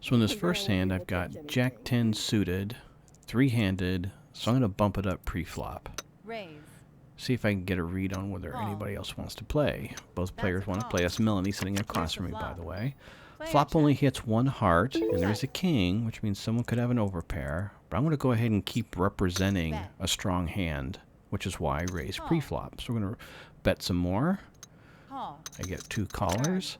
So in this first hand, I've got Jack 10 suited, three-handed, so I'm going to bump it up pre-flop. Raise. See if I can get a read on whether anybody else wants to play. Both players want to play. That's Melanie sitting across from me, by the way. Flop only hits one heart, and there's a king, which means someone could have an overpair. But I'm going to go ahead and keep representing a strong hand, which is why I raise pre-flop. So we're going to bet some more. I get two callers.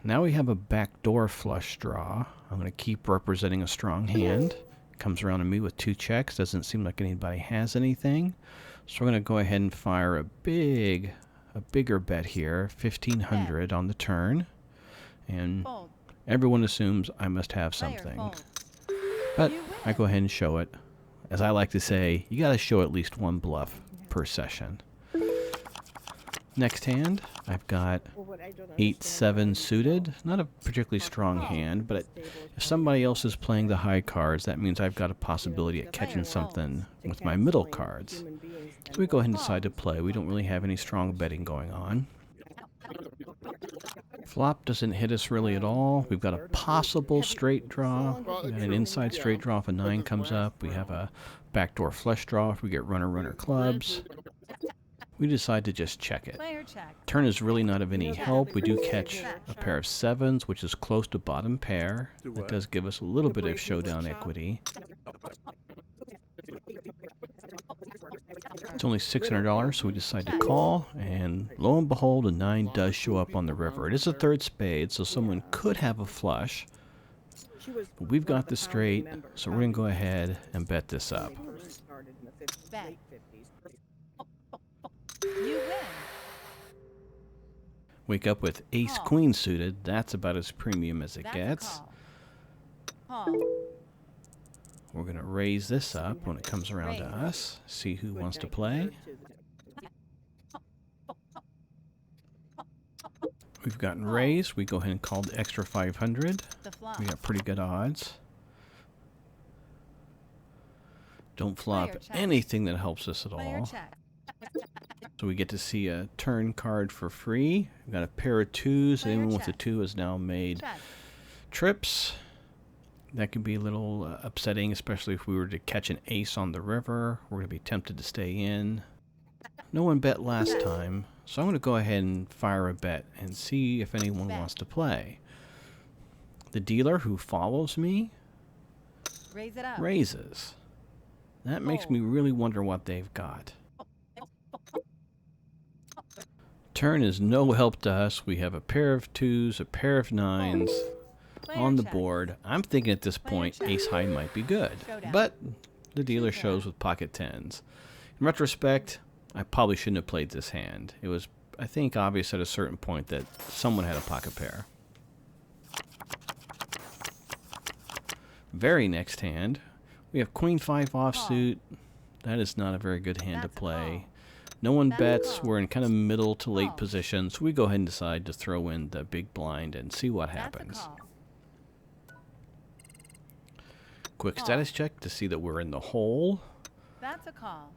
Now we have a backdoor flush draw. I'm going to keep representing a strong hand. Comes around to me with two checks. Doesn't seem like anybody has anything. So we're going to go ahead and fire a bigger bet here, 1,500 on the turn. And everyone assumes I must have something. But I go ahead and show it. As I like to say, you got to show at least one bluff per session. Next hand, I've got 8-7 suited. Not a particularly strong hand, but if somebody else is playing the high cards, that means I've got a possibility at catching something with my middle cards. So we go ahead and decide to play. We don't really have any strong betting going on. Flop doesn't hit us really at all. We've got a possible straight draw. We got an inside straight draw if a 9 comes up. We have a backdoor flush draw if we get runner clubs. We decide to just check it. Turn is really not of any help. We do catch a pair of 7s, which is close to bottom pair. That does give us a little bit of showdown equity. It's only $600, so we decide to call, and lo and behold, a 9 does show up on the river. It is a third spade, so someone could have a flush. But we've got the straight, so we're going to go ahead and bet this up. Wake up with ace-queen suited. That's about as premium as it gets. We're going to raise this up when it comes around to us. See who wants to play. We've gotten raised. We go ahead and call the extra 500. We got pretty good odds. Don't flop anything that helps us at all. So we get to see a turn card for free. We've got a pair of 2s. Anyone with a 2 has now made trips. That can be a little upsetting, especially if we were to catch an ace on the river. We're going to be tempted to stay in. No one bet last time, so I'm going to go ahead and fire a bet and see if anyone wants to play. The dealer who follows me raises. That makes me really wonder what they've got. Turn is no help to us. We have a pair of 2s, a pair of 9s on the board. I'm thinking at this point ace high might be good, but the dealer shows with pocket 10s. In retrospect, I probably shouldn't have played this hand. It was, I think, obvious at a certain point that someone had a pocket pair. Very next hand, we have queen 5 offsuit. That is not a very good hand to play. No one bets. We're in kind of middle to late position, so we go ahead and decide to throw in the big blind and see what happens. Quick status check to see that we're in the hole. That's a call.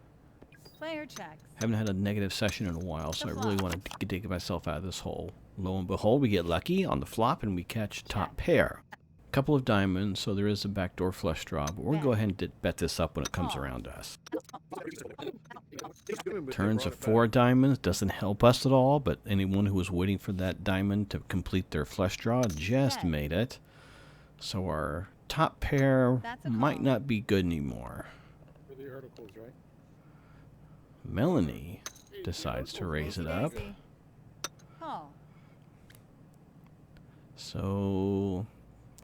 Player checks. Haven't had a negative session in a while, so I really want to dig myself out of this hole. Lo and behold, we get lucky on the flop and we catch top pair. Couple of diamonds, so there is a backdoor flush draw, but we're going to go ahead and bet this up when it comes around to us. Turns of 4 diamonds doesn't help us at all, but anyone who was waiting for that diamond to complete their flush draw just made it. So our top pair might not be good anymore. Melanie decides to raise it up. So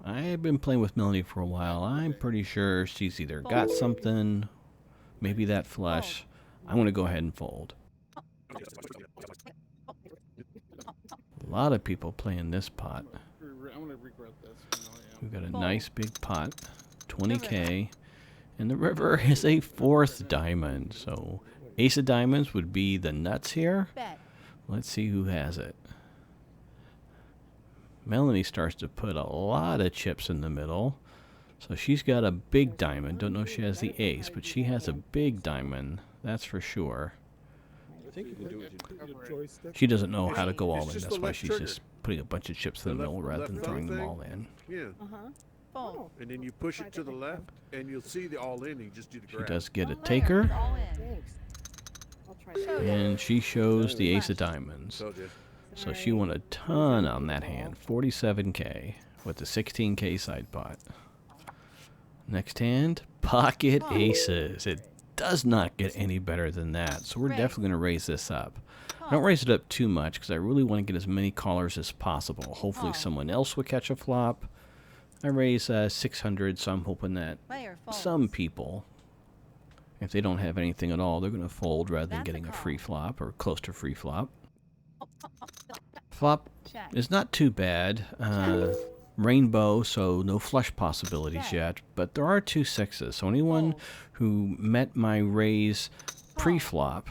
I've been playing with Melanie for a while. I'm pretty sure she's either got something, maybe that flush. I'm going to go ahead and fold. A lot of people playing this pot. We've got a nice big pot, 20K, and the river is a 4th diamond. So ace of diamonds would be the nuts here. Let's see who has it. Melanie starts to put a lot of chips in the middle. So she's got a big diamond. Don't know if she has the ace, but she has a big diamond. That's for sure. She doesn't know how to go all in. That's why she's just putting a bunch of chips in the middle rather than throwing them all in. Yeah. Fold. And then you push it to the left, and you'll see the all in. You just do the She grab. does get a Player taker, is all in. Thanks. I'll try that. and she shows the ace of diamonds. So good. So she won a ton on that hand, 47k, with the 16k side pot. Next hand, pocket aces. It does not get any better than that, so we're definitely going to raise this up. I don't raise it up too much because I really want to get as many callers as possible. Hopefully someone else will catch a flop. I raise 600, so I'm hoping that Player folds. some people, if they don't have anything at all, they're going to fold rather than That's a getting a call. free flop or close to free flop. Flop Check. is not too bad. Rainbow, so no flush possibilities yet, but there are 2 sixes. So anyone who met my raise pre-flop,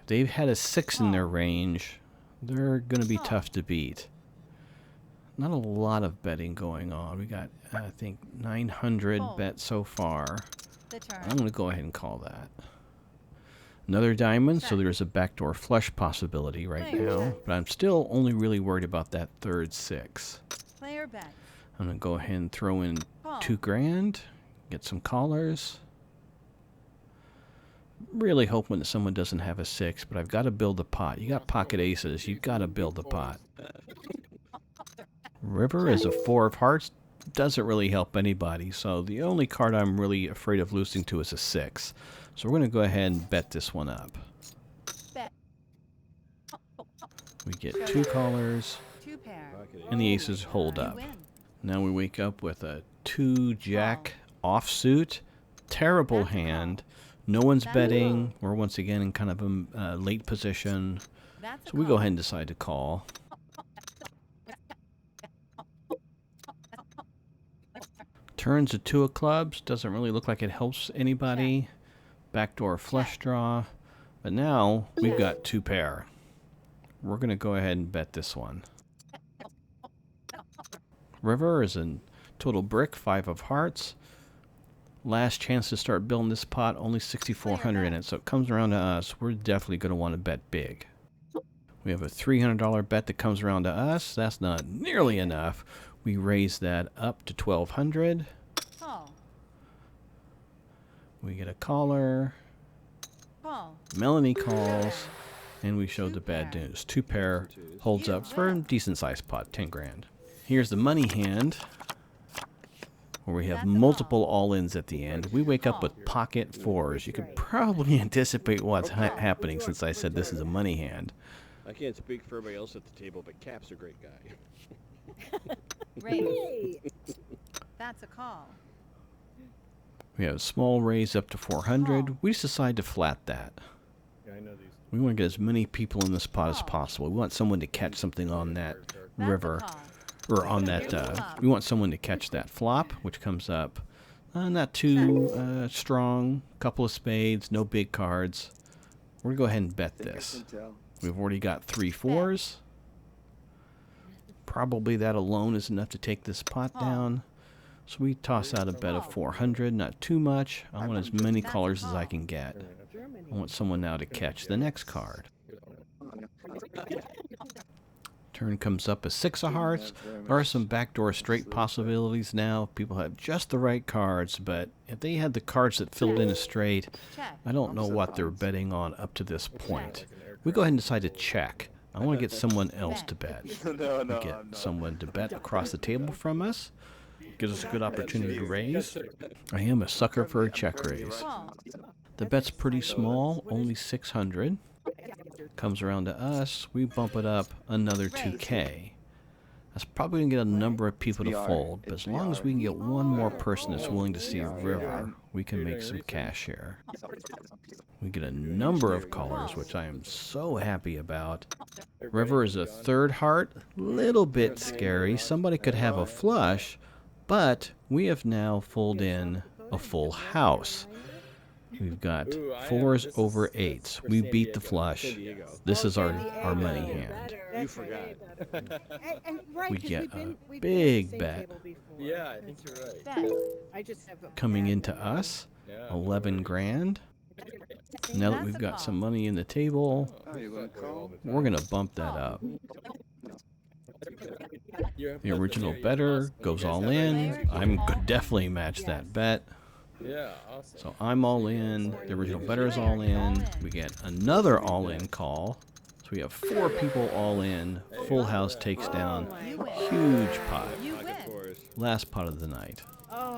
if they've had a 6 in their range, they're going to be tough to beat. Not a lot of betting going on. We got, I think, 900 bet so far. The turn. I'm going to go ahead and call that. Another diamond, so there's a backdoor flush possibility right now, but I'm still only really worried about that third 6. Player bet. I'm going to go ahead and throw in 2 grand, get some callers. Really hoping that someone doesn't have a 6, but I've got to build the pot. You got pocket aces, you've got to build the pot. River is a 4 of hearts. Doesn't really help anybody, so the only card I'm really afraid of losing to is a 6. So we're going to go ahead and bet this one up. Bet. We get 2 callers, 2 pair. and the aces hold You up. win. Now we wake up with a 2 jack offsuit. Terrible That's a call. hand. No one's That's a betting. We're once again in kind of a late position. That's a So we go call. ahead and decide to call. Turns a 2 of clubs. Doesn't really look like it helps anybody. Backdoor flush draw. But now we've got 2 pair. We're going to go ahead and bet this one. River is in total brick, 5 of hearts. Last chance to start building this pot, only 6,400 in it, so it comes around to us. We're definitely going to want to bet big. We have a $300 bet that comes around to us. That's not nearly enough. We raise that up to 1,200. Call. We get a caller. Call. Melanie calls, and we show the bad news. 2 pair holds up for a decent sized pot, 10 grand. Here's the money hand, where we have multiple all-ins at the end. We wake up with pocket 4s. You could probably anticipate what's happening since I said this is a money hand. I can't speak for everybody else at the table, but Cap's a great guy. Raise. Hey, That's a call. We have a small raise up to 400. We just decide to flat that. Yeah, I know these. We want to get as many people in this pot as possible. We want someone to catch something on that That's river, a call. or on that, we want someone to catch that flop, which comes up not too strong. Couple of spades, no big cards. We're going to go ahead and bet this. We've already got 3 4s. Probably that alone is enough to take this pot down. So we toss out a bet of 400, not too much. I want as many callers as I can get. I want someone now to catch the next card. Turn comes up a 6 of hearts. There are some backdoor straight possibilities now. People have just the right cards, but if they had the cards that filled in a straight, Check. I don't know what they're betting on up to this point. We go ahead and decide to check. I want to get someone else to bet. Get someone to bet across the table from us. Gives us a good opportunity to raise. I am a sucker for a check raise. Call. The bet's pretty small, only 600. Comes around to us, we bump it up another 2K. That's probably going to get a number of people to fold, but as long as we can get one more person that's willing to see a river, we can make some cash here. We get a number of callers, which I am so happy about. River is a 3rd heart, little bit scary. Somebody could have a flush, but we have now pulled in a full house. We've got 4s over 8s. We beat the flush. This is our money hand. You forgot. We get a big bet Yeah, I think you're right. Bet. I just have a coming into us. 11 grand. Now that we've got some money in the table, we're going to bump that up. The original better goes all in. I'm could definitely match that bet. Yeah, awesome. So I'm all in. The original better is all in. We get another all-in call. So we have 4 people all in. Full house takes down You win. huge pot. You Pocket win. fours. Last pot of the night. Oh,